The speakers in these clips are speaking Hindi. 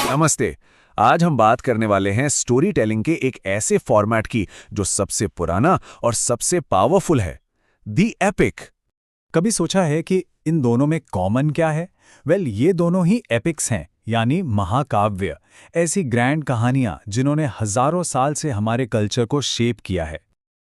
नमस्ते। आज हम बात करने वाले हैं स्टोरी टेलिंग के एक ऐसे फॉर्मेट की जो सबसे पुराना और सबसे पावरफुल है, दी एपिक। कभी सोचा है कि इन दोनों में कॉमन क्या है? ये दोनों ही एपिक्स हैं, यानी महाकाव्य, ऐसी ग्रैंड कहानियां जिन्होंने हजारों साल से हमारे कल्चर को शेप किया है।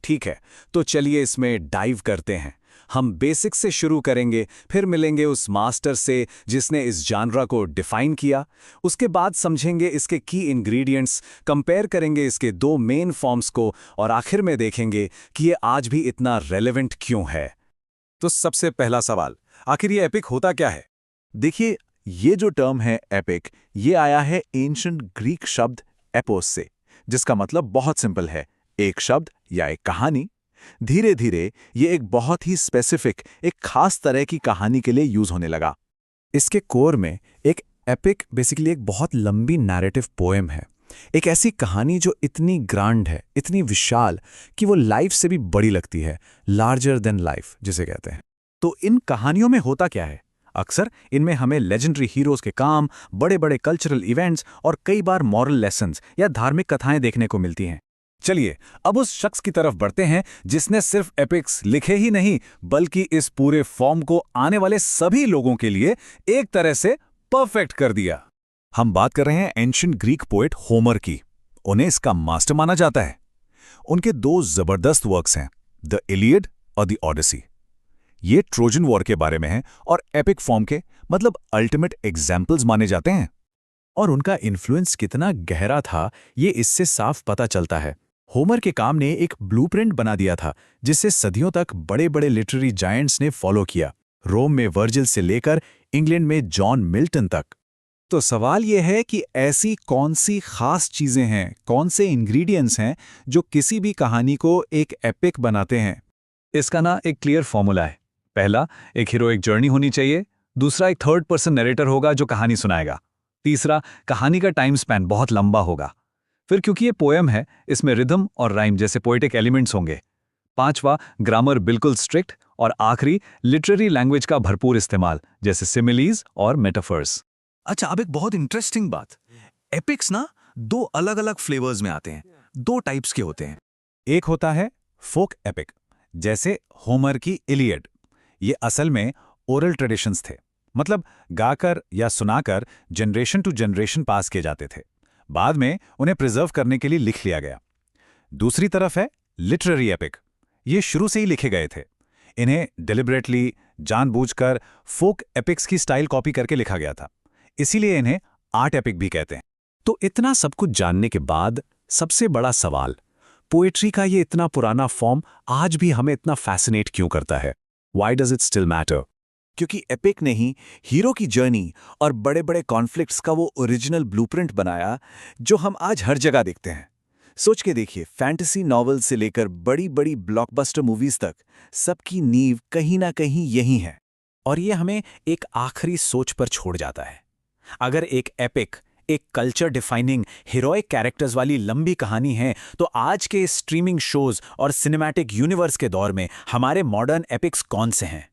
ठीक है, तो चलिए इसमें डाइव करते हैं। हम बेसिक से शुरू करेंगे, फिर मिलेंगे उस मास्टर से जिसने इस जानरा को डिफाइन किया। उसके बाद समझेंगे इसके की इंग्रेडिएंट्स, कंपेयर करेंगे इसके दो मेन फॉर्म्स को, और आखिर में देखेंगे कि ये आज भी इतना रेलेवेंट क्यों है। तो सबसे पहला सवाल, आखिर ये एपिक होता क्या है? देखिए, ये जो टर्म है एपिक, ये आया है एंशिएंट ग्रीक शब्द एपोस से, जिसका मतलब बहुत सिंपल है, एक शब्द या एक कहानी। धीरे धीरे ये एक बहुत ही स्पेसिफिक, एक खास तरह की कहानी के लिए यूज होने लगा। इसके कोर में एक एपिक बेसिकली एक बहुत लंबी नैरेटिव पोएम है, एक ऐसी कहानी जो इतनी ग्रांड है, इतनी विशाल कि वो लाइफ से भी बड़ी लगती है, लार्जर देन लाइफ जिसे कहते हैं। तो इन कहानियों में होता क्या है? अक्सर इनमें हमें लेजेंडरी हीरोज के काम, बड़े बड़े कल्चरल इवेंट्स और कई बार मॉरल लेसन्स या धार्मिक कथाएं देखने को मिलती हैं। चलिए अब उस शख्स की तरफ बढ़ते हैं जिसने सिर्फ एपिक्स लिखे ही नहीं, बल्कि इस पूरे फॉर्म को आने वाले सभी लोगों के लिए एक तरह से परफेक्ट कर दिया। हम बात कर रहे हैं एंशिएंट ग्रीक पोएट होमर की। उन्हें इसका मास्टर माना जाता है। उनके दो जबरदस्त वर्क्स हैं, द इलियड और द ऑडिसी। ये ट्रोजन वॉर के बारे में है और एपिक फॉर्म के मतलब अल्टीमेट एग्जाम्पल्स माने जाते हैं। और उनका इन्फ्लुएंस कितना गहरा था, ये इससे साफ पता चलता है। होमर के काम ने एक ब्लूप्रिंट बना दिया था जिसे सदियों तक बड़े बड़े लिटरेरी जायंट्स ने फॉलो किया, रोम में वर्जिल से लेकर इंग्लैंड में जॉन मिल्टन तक। तो सवाल यह है कि ऐसी कौन सी खास चीजें हैं, कौन से इंग्रेडिएंट्स हैं जो किसी भी कहानी को एक एपिक बनाते हैं? इसका ना एक क्लियर फॉर्मूला है। पहला, एक हीरोइक जर्नी होनी चाहिए। दूसरा, एक थर्ड पर्सन नरेटर होगा जो कहानी सुनाएगा। तीसरा, कहानी का टाइम स्पैन बहुत लंबा होगा। फिर क्योंकि ये पोएम है, इसमें रिदम और राइम जैसे पोएटिक एलिमेंट्स होंगे। पांचवा, ग्रामर बिल्कुल स्ट्रिक्ट। और आखिरी, लिटरेरी लैंग्वेज का भरपूर इस्तेमाल जैसे सिमिलीज और मेटाफर्स। अच्छा, अब एक बहुत इंटरेस्टिंग बात, एपिक्स ना दो अलग अलग फ्लेवर्स में आते हैं, दो टाइप्स के होते हैं। एक होता है फोक एपिक, जैसे होमर की इलियड। ये असल में ओरल ट्रेडिशंस थे, मतलब गाकर या सुनाकर जनरेशन टू जनरेशन पास किए जाते थे। बाद में उन्हें प्रिजर्व करने के लिए लिख लिया गया। दूसरी तरफ है लिटरेरी एपिक। ये शुरू से ही लिखे गए थे। इन्हें डिलिबरेटली, जानबूझकर फोक एपिक्स की स्टाइल कॉपी करके लिखा गया था, इसीलिए इन्हें आर्ट एपिक भी कहते हैं। तो इतना सब कुछ जानने के बाद सबसे बड़ा सवाल, पोएट्री का ये इतना पुराना फॉर्म आज भी हमें इतना फैसिनेट क्यों करता है? Why does it still matter? क्योंकि एपिक ने ही हीरो की जर्नी और बड़े बड़े कॉन्फ्लिक्ट्स का वो ओरिजिनल ब्लूप्रिंट बनाया जो हम आज हर जगह देखते हैं। सोच के देखिए, फैंटेसी नॉवेल से लेकर बड़ी बड़ी ब्लॉकबस्टर मूवीज तक, सबकी नींव कहीं ना कहीं यही है। और ये हमें एक आखिरी सोच पर छोड़ जाता है। अगर एक एपिक एक कल्चर डिफाइनिंग हीरोइक कैरेक्टर्स वाली लंबी कहानी है, तो आज के स्ट्रीमिंग शोज और सिनेमैटिक यूनिवर्स के दौर में हमारे मॉडर्न एपिक्स कौन से हैं?